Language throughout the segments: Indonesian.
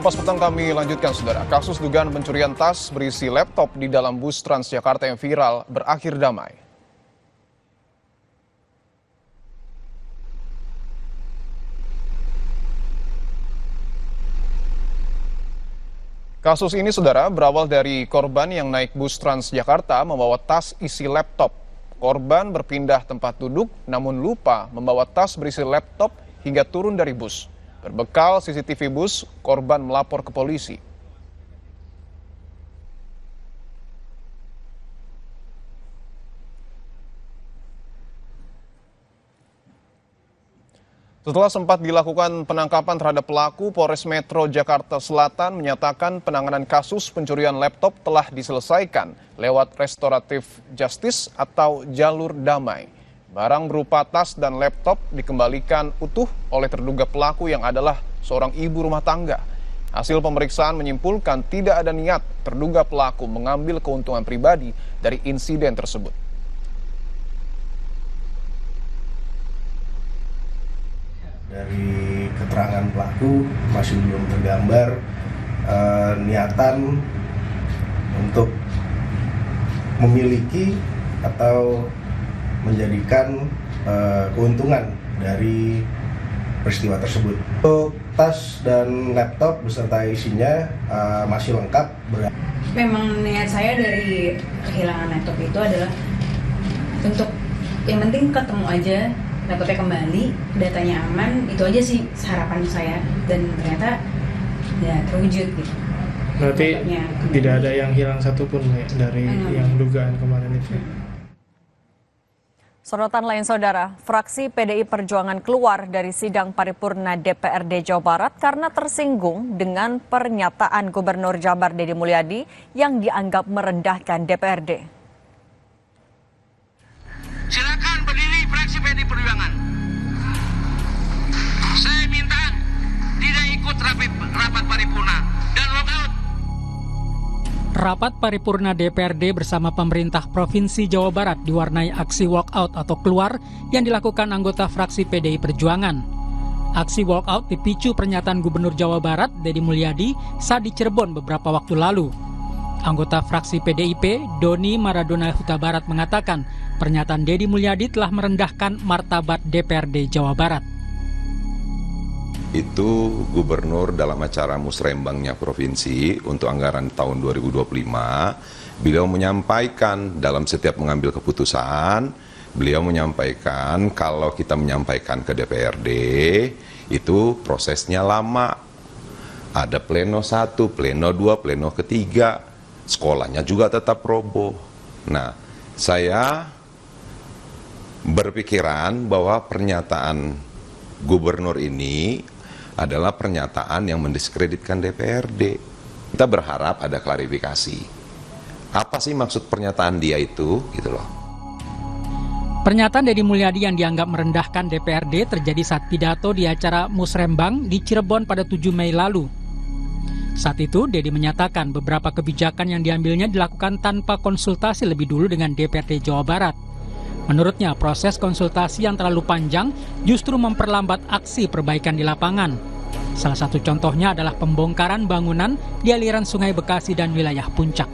Kompas Petang kami lanjutkan, Saudara. Kasus dugaan pencurian tas berisi laptop di dalam bus Transjakarta yang viral berakhir damai. Kasus ini, Saudara, berawal dari korban yang naik bus Transjakarta membawa tas isi laptop. Korban berpindah tempat duduk namun lupa membawa tas berisi laptop hingga turun dari bus. Berbekal CCTV bus, korban melapor ke polisi. Setelah sempat dilakukan penangkapan terhadap pelaku, Polres Metro Jakarta Selatan menyatakan penanganan kasus pencurian laptop telah diselesaikan lewat restoratif justice atau jalur damai. Barang berupa tas dan laptop dikembalikan utuh oleh terduga pelaku yang adalah seorang ibu rumah tangga. Hasil pemeriksaan menyimpulkan tidak ada niat terduga pelaku mengambil keuntungan pribadi dari insiden tersebut. Dari keterangan pelaku masih belum tergambar niatan untuk memiliki atau menjadikan keuntungan dari peristiwa tersebut. Untuk tas dan laptop beserta isinya masih lengkap. Memang niat saya dari kehilangan laptop itu adalah untuk yang penting ketemu aja, laptopnya kembali, datanya aman, itu aja sih harapan saya, dan ternyata ya terwujud gitu. Berarti tidak ada yang hilang satupun ya, dari yang dugaan kemarin itu. Sorotan lain, Saudara, fraksi PDI Perjuangan keluar dari sidang paripurna DPRD Jawa Barat karena tersinggung dengan pernyataan Gubernur Jabar Deddy Mulyadi yang dianggap merendahkan DPRD. Silakan berdiri fraksi PDI Perjuangan. Saya minta tidak ikut rapat paripurna dan walkout. Rapat paripurna DPRD bersama pemerintah Provinsi Jawa Barat diwarnai aksi walkout atau keluar yang dilakukan anggota fraksi PDI Perjuangan. Aksi walkout dipicu pernyataan Gubernur Jawa Barat Deddy Mulyadi saat di Cirebon beberapa waktu lalu. Anggota fraksi PDIP, Doni Maradona Huta Barat mengatakan pernyataan Deddy Mulyadi telah merendahkan martabat DPRD Jawa Barat. Itu gubernur dalam acara musrembangnya provinsi untuk anggaran tahun 2025, beliau menyampaikan dalam setiap mengambil keputusan, beliau menyampaikan kalau kita menyampaikan ke DPRD itu prosesnya lama. Ada pleno 1, pleno 2, pleno ketiga. Sekolahnya juga tetap roboh. Nah, saya berpikiran bahwa pernyataan gubernur ini adalah pernyataan yang mendiskreditkan DPRD. Kita berharap ada klarifikasi. Apa sih maksud pernyataan dia itu? Gitu loh. Pernyataan Deddy Mulyadi yang dianggap merendahkan DPRD terjadi saat pidato di acara musrembang di Cirebon pada 7 Mei lalu. Saat itu, Deddy menyatakan beberapa kebijakan yang diambilnya dilakukan tanpa konsultasi lebih dulu dengan DPRD Jawa Barat. Menurutnya, proses konsultasi yang terlalu panjang justru memperlambat aksi perbaikan di lapangan. Salah satu contohnya adalah pembongkaran bangunan di aliran Sungai Bekasi dan wilayah Puncak.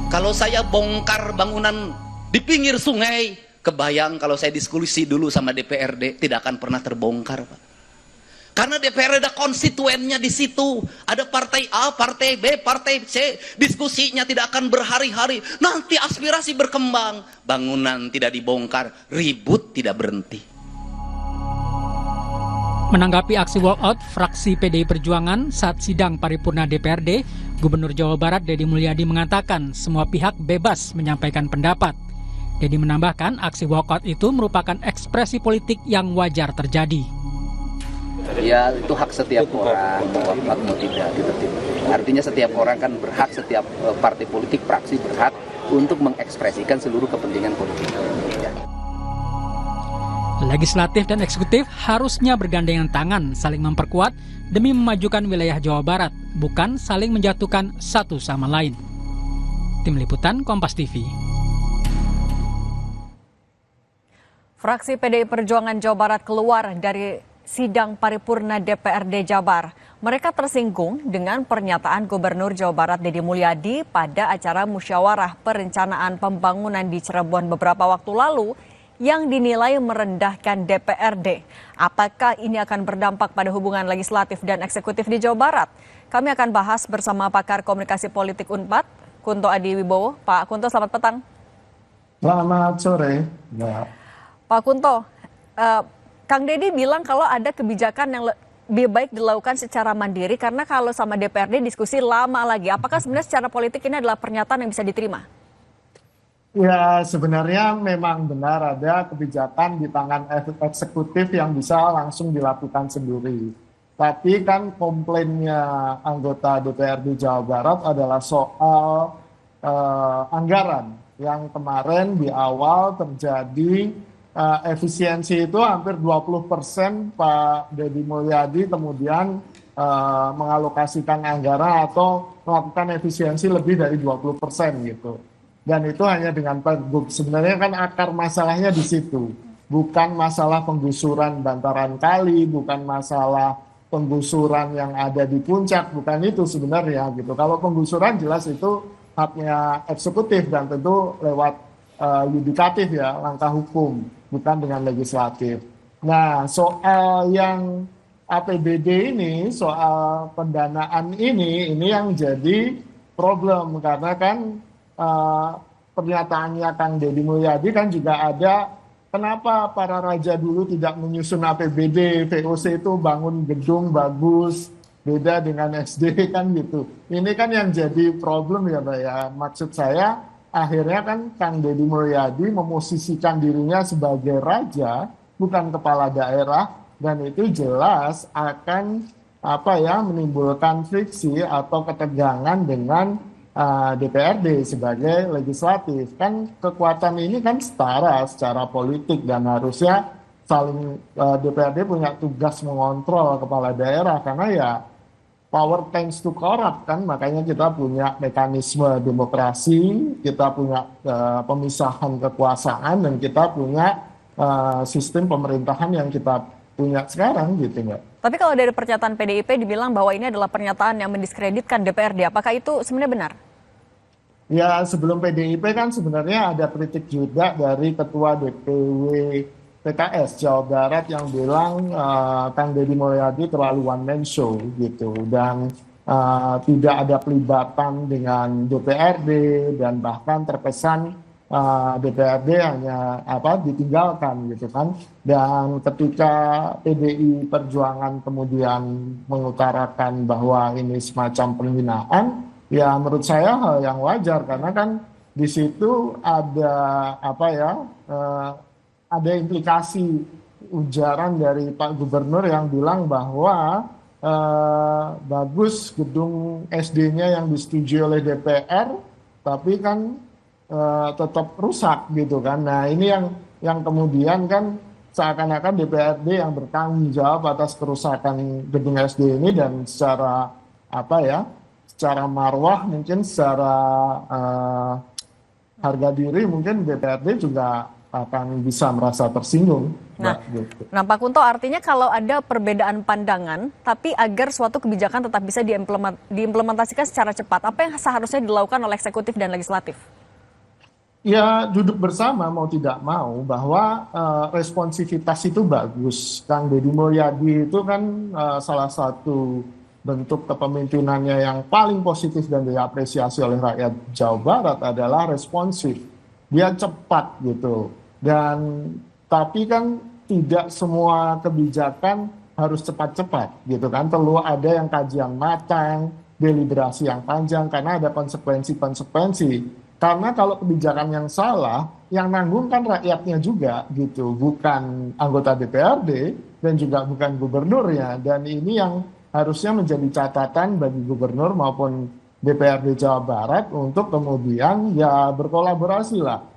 Kalau saya bongkar bangunan di pinggir sungai, kebayang kalau saya diskusi dulu sama DPRD, tidak akan pernah terbongkar, Pak. Karena DPR ada konstituennya di situ, ada partai A, partai B, partai C, diskusinya tidak akan berhari-hari. Nanti aspirasi berkembang, bangunan tidak dibongkar, ribut tidak berhenti. Menanggapi aksi walkout fraksi PDI Perjuangan saat sidang paripurna DPRD, Gubernur Jawa Barat Deddy Mulyadi mengatakan semua pihak bebas menyampaikan pendapat. Deddy menambahkan aksi walkout itu merupakan ekspresi politik yang wajar terjadi. Ya, itu hak setiap orang, walkout mau tidak gitu. Artinya setiap orang kan berhak, setiap partai politik, fraksi berhak untuk mengekspresikan seluruh kepentingan politik. Ya. Legislatif dan eksekutif harusnya bergandengan tangan saling memperkuat demi memajukan wilayah Jawa Barat, bukan saling menjatuhkan satu sama lain. Tim Liputan Kompas TV. Fraksi PDI Perjuangan Jawa Barat keluar dari sidang paripurna DPRD Jabar. Mereka tersinggung dengan pernyataan Gubernur Jawa Barat Deddy Mulyadi pada acara musyawarah perencanaan pembangunan di Cirebon beberapa waktu lalu yang dinilai merendahkan DPRD. Apakah ini akan berdampak pada hubungan legislatif dan eksekutif di Jawa Barat? Kami akan bahas bersama pakar komunikasi politik UNPAD, Kunto Adi Wibowo. Pak Kunto, selamat petang. Selamat sore. Ya. Pak Kunto, Kang Deddy bilang kalau ada kebijakan yang lebih baik dilakukan secara mandiri karena kalau sama DPRD diskusi lama lagi. Apakah sebenarnya secara politik ini adalah pernyataan yang bisa diterima? Ya, sebenarnya memang benar ada kebijakan di tangan eksekutif yang bisa langsung dilakukan sendiri. Tapi kan komplainnya anggota DPRD Jawa Barat adalah soal anggaran yang kemarin di awal terjadi efisiensi itu hampir 20% Pak Deddy Mulyadi kemudian mengalokasikan anggaran atau melakukan efisiensi lebih dari 20% gitu. Dan itu hanya dengan Pergub. Sebenarnya kan akar masalahnya di situ. Bukan masalah penggusuran bantaran kali, bukan masalah penggusuran yang ada di puncak, bukan itu sebenarnya gitu. Kalau penggusuran jelas itu haknya eksekutif dan tentu lewat yudikatif ya, langkah hukum, bukan dengan legislatif. Nah, soal yang APBD ini, soal pendanaan ini yang jadi problem karena kan pernyataannya Kang Deddy Mulyadi kan juga ada kenapa para raja dulu tidak menyusun APBD, VOC itu bangun gedung bagus, beda dengan SD kan gitu. Ini kan yang jadi problem ya Pak ya. Maksud saya akhirnya kan Kang Deddy Mulyadi memosisikan dirinya sebagai raja, bukan kepala daerah, dan itu jelas akan menimbulkan friksi atau ketegangan dengan DPRD sebagai legislatif. Kan kekuatan ini kan setara secara politik dan harusnya saling DPRD punya tugas mengontrol kepala daerah karena ya power tends to corrupt kan, makanya kita punya mekanisme demokrasi, kita punya pemisahan kekuasaan, dan kita punya sistem pemerintahan yang kita punya sekarang gitu Mbak. Tapi kalau dari pernyataan PDIP dibilang bahwa ini adalah pernyataan yang mendiskreditkan DPRD, apakah itu sebenarnya benar? Ya, sebelum PDIP kan sebenarnya ada kritik juga dari Ketua DPW PKS Jawa Barat yang bilang Kang Deddy Mulyadi terlalu one man show gitu dan tidak ada pelibatan dengan DPRD dan bahkan terkesan DPRD hanya ditinggalkan gitu kan. Dan ketika PDI Perjuangan kemudian mengutarakan bahwa ini semacam penghinaan, ya menurut saya hal yang wajar karena kan di situ ada ada implikasi ujaran dari Pak Gubernur yang bilang bahwa bagus gedung SD-nya yang disetujui oleh DPR, tapi kan tetap rusak gitu kan. Nah ini yang kemudian kan seakan-akan DPRD yang bertanggung jawab atas kerusakan gedung SD ini dan secara secara marwah mungkin secara harga diri mungkin DPRD juga akan bisa merasa tersinggung. Nah Pak Kunto, artinya kalau ada perbedaan pandangan, tapi agar suatu kebijakan tetap bisa diimplementasikan secara cepat, apa yang seharusnya dilakukan oleh eksekutif dan legislatif? Ya duduk bersama mau tidak mau bahwa responsivitas itu bagus. Kang Deddy Mulyadi itu kan salah satu bentuk kepemimpinannya yang paling positif dan diapresiasi oleh rakyat Jawa Barat adalah responsif. Dia cepat gitu. Dan tapi kan tidak semua kebijakan harus cepat-cepat gitu kan. Perlu ada yang kajian matang, deliberasi yang panjang karena ada konsekuensi-konsekuensi. Karena kalau kebijakan yang salah, yang nanggung kan rakyatnya juga gitu, bukan anggota DPRD dan juga bukan gubernurnya. Dan ini yang harusnya menjadi catatan bagi gubernur maupun DPRD Jawa Barat untuk kemudian ya berkolaborasi lah.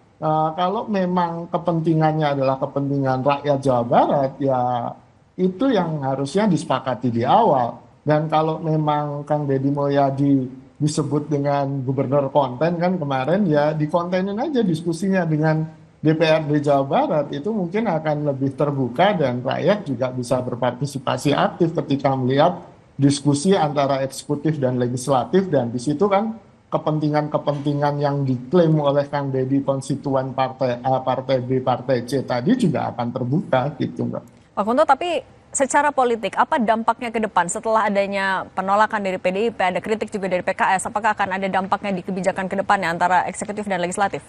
Kalau memang kepentingannya adalah kepentingan rakyat Jawa Barat, ya itu yang harusnya disepakati di awal. Dan kalau memang Kang Deddy Mulyadi disebut dengan gubernur konten kan kemarin, ya dikontenin aja diskusinya dengan DPRD Jawa Barat itu mungkin akan lebih terbuka dan rakyat juga bisa berpartisipasi aktif ketika melihat diskusi antara eksekutif dan legislatif, dan di situ kan kepentingan-kepentingan yang diklaim oleh Kang Deddy konstituen partai A, partai B, partai C tadi juga akan terbuka gitu Mbak. Pak Kunto, tapi secara politik apa dampaknya ke depan setelah adanya penolakan dari PDIP, ada kritik juga dari PKS, apakah akan ada dampaknya di kebijakan ke depannya antara eksekutif dan legislatif?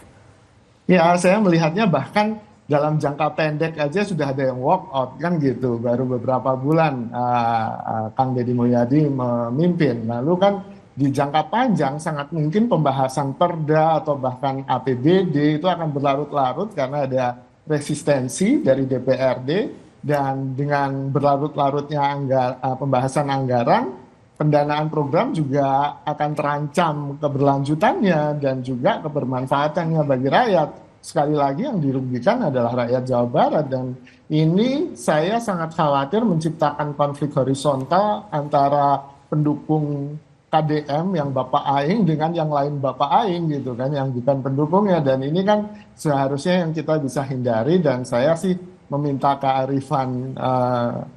Ya, saya melihatnya bahkan dalam jangka pendek aja sudah ada yang walk out kan gitu. Baru beberapa bulan Kang Deddy Mulyadi memimpin. Lalu kan di jangka panjang sangat mungkin pembahasan perda atau bahkan APBD itu akan berlarut-larut karena ada resistensi dari DPRD, dan dengan berlarut-larutnya pembahasan anggaran, pendanaan program juga akan terancam keberlanjutannya dan juga kebermanfaatannya bagi rakyat. Sekali lagi yang dirugikan adalah rakyat Jawa Barat, dan ini saya sangat khawatir menciptakan konflik horizontal antara pendukung KDM yang Bapak Aing dengan yang lain Bapak Aing gitu kan, yang bukan pendukungnya, dan ini kan seharusnya yang kita bisa hindari. Dan saya sih meminta kearifan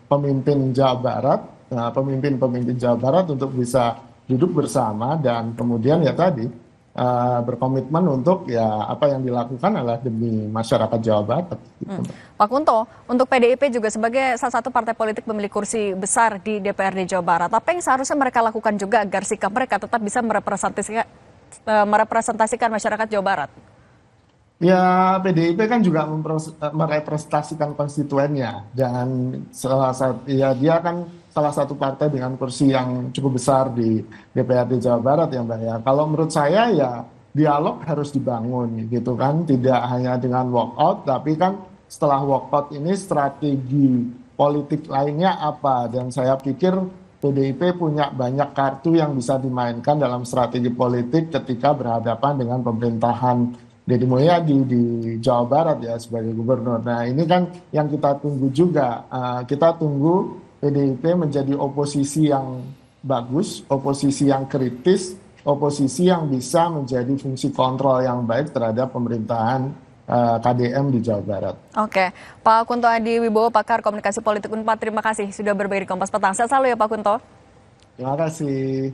pemimpin Jawa Barat, pemimpin-pemimpin Jawa Barat untuk bisa duduk bersama dan kemudian ya tadi berkomitmen untuk ya apa yang dilakukan adalah demi masyarakat Jawa Barat. Pak Kunto, untuk PDIP juga sebagai salah satu partai politik pemilik kursi besar di DPRD Jawa Barat, apa yang seharusnya mereka lakukan juga agar sikap mereka tetap bisa merepresentasikan masyarakat Jawa Barat? Ya, PDIP kan juga merepresentasikan konstituennya, dan dia kan salah satu partai dengan kursi yang cukup besar di DPRD Jawa Barat ya Mbak ya. Kalau menurut saya ya dialog harus dibangun gitu kan, tidak hanya dengan walkout, tapi kan setelah walkout ini strategi politik lainnya apa, dan saya pikir PDIP punya banyak kartu yang bisa dimainkan dalam strategi politik ketika berhadapan dengan pemerintahan Deddy Mulyadi di Jawa Barat ya sebagai gubernur. Nah ini kan yang kita tunggu juga, kita tunggu PDIP menjadi oposisi yang bagus, oposisi yang kritis, oposisi yang bisa menjadi fungsi kontrol yang baik terhadap pemerintahan KDM di Jawa Barat. Oke, Pak Kunto Adi Wibowo, pakar komunikasi politik Unpad, terima kasih sudah berbagi di Kompas Petang. Sehat selalu ya Pak Kunto. Terima kasih.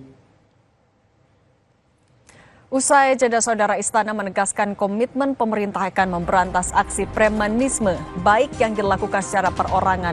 Usai jeda, Saudara, Istana menegaskan komitmen pemerintah akan memberantas aksi premanisme, baik yang dilakukan secara perorangan